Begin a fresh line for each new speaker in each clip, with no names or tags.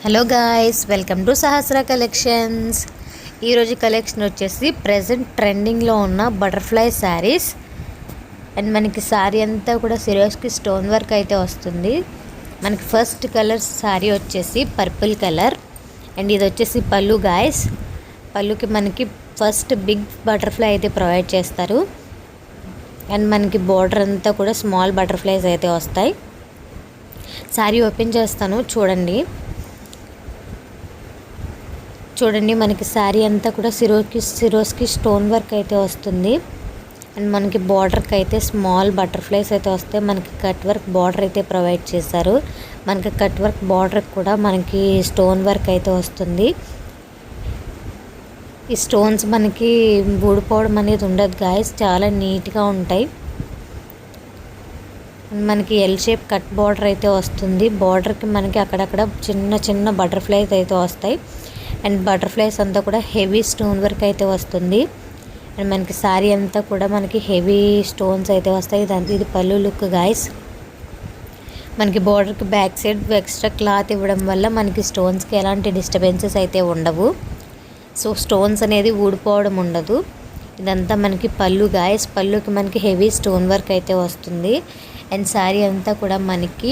Hello guys, welcome to Sahasra collections. ఈరోజు collection వచ్చేసి present ట్రెండింగ్లో ఉన్న బటర్ఫ్లై శారీస్. అండ్ మనకి శారీ అంతా కూడా సిరోస్కి స్టోన్ వర్క్ అయితే వస్తుంది. మనకి ఫస్ట్ కలర్ శారీ వచ్చేసి పర్పుల్ కలర్. అండ్ ఇది వచ్చేసి పళ్ళు గాయ్స్. పళ్ళుకి మనకి ఫస్ట్ బిగ్ బటర్ఫ్లై అయితే ప్రొవైడ్ చేస్తారు. అండ్ మనకి బార్డర్ అంతా కూడా స్మాల్ బటర్ఫ్లైస్ అయితే వస్తాయి. శారీ ఓపెన్ చేస్తాను, చూడండి మనకి శారీ అంతా కూడా సిరోస్కి స్టోన్ వర్క్ అయితే వస్తుంది. అండ్ మనకి బార్డర్కి అయితే స్మాల్ బటర్ఫ్లైస్ అయితే వస్తాయి. మనకి కట్ వర్క్ బార్డర్ అయితే ప్రొవైడ్ చేశారు. మనకి కట్ వర్క్ బార్డర్ కూడా మనకి స్టోన్ వర్క్ అయితే వస్తుంది. ఈ స్టోన్స్ మనకి ఊడిపోవడం అనేది ఉండదు గాయస్, చాలా నీట్గా ఉంటాయి. మనకి ఎల్ షేప్ కట్ బార్డర్ అయితే వస్తుంది. బార్డర్కి మనకి అక్కడక్కడ చిన్న చిన్న బటర్ఫ్లైస్ అయితే వస్తాయి. అండ్ బటర్ఫ్లైస్ అంతా కూడా హెవీ స్టోన్ వర్క్ అయితే వస్తుంది. అండ్ మనకి శారీ అంతా కూడా మనకి హెవీ స్టోన్స్ అయితే వస్తాయి. ఇది పళ్ళు లుక్ గాయస్. మనకి బార్డర్కి బ్యాక్ సైడ్ ఎక్స్ట్రా క్లాత్ ఇవ్వడం వల్ల మనకి స్టోన్స్కి ఎలాంటి డిస్టర్బెన్సెస్ అయితే ఉండవు. సో స్టోన్స్ అనేది ఊడిపోవడం ఉండదు. ఇదంతా మనకి పళ్ళు గాయస్. పళ్ళుకి మనకి హెవీ స్టోన్ వర్క్ అయితే వస్తుంది. అండ్ శారీ అంతా కూడా మనకి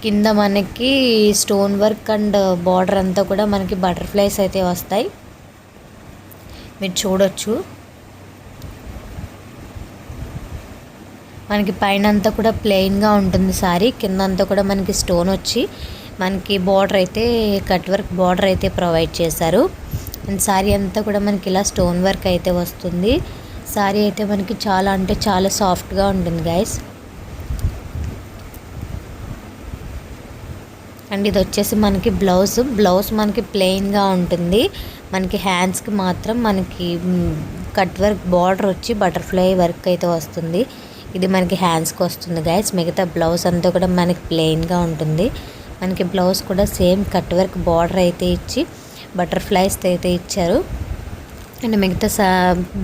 కింద మనకి స్టోన్ వర్క్ అండ్ బార్డర్ అంతా కూడా మనకి బటర్ఫ్లైస్ అయితే వస్తాయి, మీరు చూడొచ్చు. మనకి పైన అంతా కూడా ప్లెయిన్గా ఉంటుంది శారీ. కింద అంతా కూడా మనకి స్టోన్ వచ్చి మనకి బార్డర్ అయితే కట్ వర్క్ బార్డర్ అయితే ప్రొవైడ్ చేశారు. అండ్ శారీ అంతా కూడా మనకి ఇలా స్టోన్ వర్క్ అయితే వస్తుంది. శారీ అయితే మనకి చాలా అంటే చాలా సాఫ్ట్గా ఉంటుంది గైస్. అండ్ ఇది వచ్చేసి మనకి బ్లౌజ్ మనకి ప్లెయిన్గా ఉంటుంది. మనకి హ్యాండ్స్కి మాత్రం మనకి కట్ వర్క్ బార్డర్ వచ్చి బటర్ఫ్లై వర్క్ అయితే వస్తుంది. ఇది మనకి హ్యాండ్స్కి వస్తుంది గైస్. మిగతా బ్లౌజ్ అంతా కూడా మనకి ప్లెయిన్గా ఉంటుంది. మనకి బ్లౌజ్ కూడా సేమ్ కట్ వర్క్ బార్డర్ అయితే ఇచ్చి బటర్ఫ్లైస్ అయితే ఇచ్చారు. అండ్ మిగతా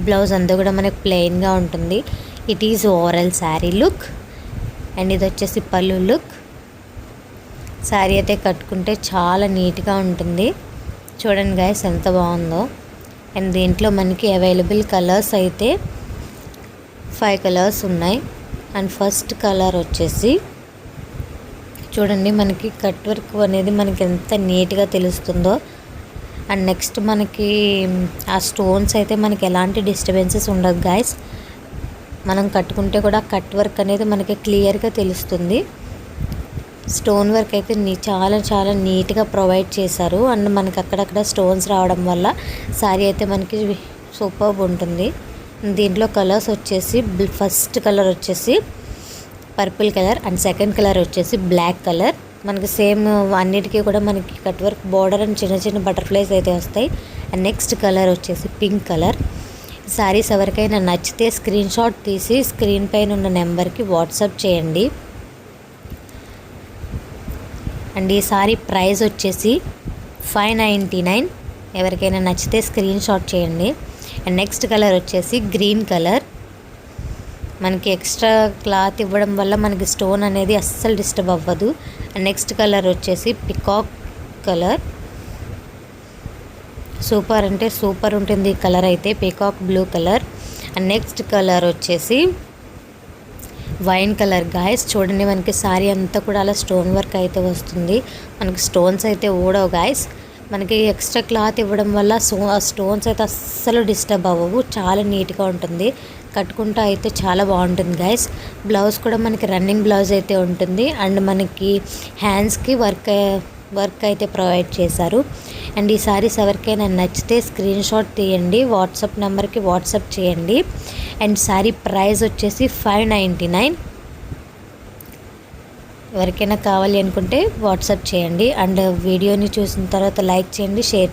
బ్లౌజ్ అంతా కూడా మనకి ప్లెయిన్గా ఉంటుంది. It is overall sari look. And ఇది వచ్చేసి పళ్ళు లుక్. శారీ అయితే కట్టుకుంటే చాలా నీట్గా ఉంటుంది. చూడండి గైస్ ఎంత బాగుందో. అండ్ దీంట్లో మనకి అవైలబుల్ కలర్స్ అయితే 5 కలర్స్ ఉన్నాయి. అండ్ ఫస్ట్ కలర్ వచ్చేసి చూడండి మనకి కట్ వర్క్ అనేది మనకి ఎంత నీట్గా తెలుస్తుందో. అండ్ నెక్స్ట్ మనకి ఆ స్టోన్స్ అయితే మనకి ఎలాంటి డిస్టర్బెన్సెస్ ఉండదు గైస్. మనం కట్టుకుంటే కూడా కట్ వర్క్ అనేది మనకి క్లియర్గా తెలుస్తుంది. స్టోన్ వర్క్ అయితే చాలా చాలా నీట్గా ప్రొవైడ్ చేశారు. అండ్ మనకి అక్కడక్కడ స్టోన్స్ రావడం వల్ల శారీ అయితే మనకి సూపర్బ్ ఉంటుంది. దీంట్లో కలర్స్ వచ్చేసి ఫస్ట్ కలర్ వచ్చేసి purple colour and second colour వచ్చేసి బ్లాక్ కలర్. మనకి సేమ్ అన్నిటికీ కూడా మనకి కట్ వర్క్ బార్డర్ అండ్ చిన్న చిన్న బటర్ఫ్లైస్ అయితే వస్తాయి. అండ్ నెక్స్ట్ కలర్ వచ్చేసి పింక్ కలర్. శారీస్ ఎవరికైనా నచ్చితే స్క్రీన్ షాట్ తీసి స్క్రీన్ పైన ఉన్న నెంబర్కి వాట్సాప్ చేయండి. అండ్ ఈ సారీ ప్రైస్ వచ్చేసి 599. ఎవరికైనా నచ్చితే స్క్రీన్ షాట్ చేయండి. అండ్ నెక్స్ట్ కలర్ వచ్చేసి గ్రీన్ కలర్. మనకి ఎక్స్ట్రా క్లాత్ ఇవ్వడం వల్ల మనకి స్టోన్ అనేది అస్సలు డిస్టర్బ్ అవ్వదు. అండ్ నెక్స్ట్ కలర్ వచ్చేసి పికాక్ కలర్. సూపర్ అంటే సూపర్ ఉంటుంది ఈ కలర్ అయితే, peacock blue colour. And next colour వచ్చేసి వైన్ కలర్ గాయస్. చూడండి మనకి శారీ అంతా కూడా అలా స్టోన్ వర్క్ అయితే వస్తుంది. మనకి స్టోన్స్ అయితే ఊడవు గాయస్. మనకి ఎక్స్ట్రా క్లాత్ ఇవ్వడం వల్ల స్టోన్స్ అయితే అస్సలు డిస్టర్బ్ అవ్వవు. చాలా నీట్గా ఉంటుంది. కట్టుకుంటూ అయితే చాలా బాగుంటుంది గాయస్. బ్లౌజ్ కూడా మనకి రన్నింగ్ బ్లౌజ్ అయితే ఉంటుంది. అండ్ మనకి హ్యాండ్స్కి వర్క్ అయితే ప్రొవైడ్ చేశారు. అండ్ ఈ సారీస్ ఎవరికైనా నచ్చితే స్క్రీన్ షాట్ తీయండి, వాట్సాప్ నెంబర్కి వాట్సాప్ చేయండి. అండ్ శారీ ప్రైస్ వచ్చేసి 599. ఎవరికైనా కావాలి అనుకుంటే వాట్సాప్ చేయండి. అండ్ వీడియోని చూసిన తర్వాత లైక్ చేయండి, షేర్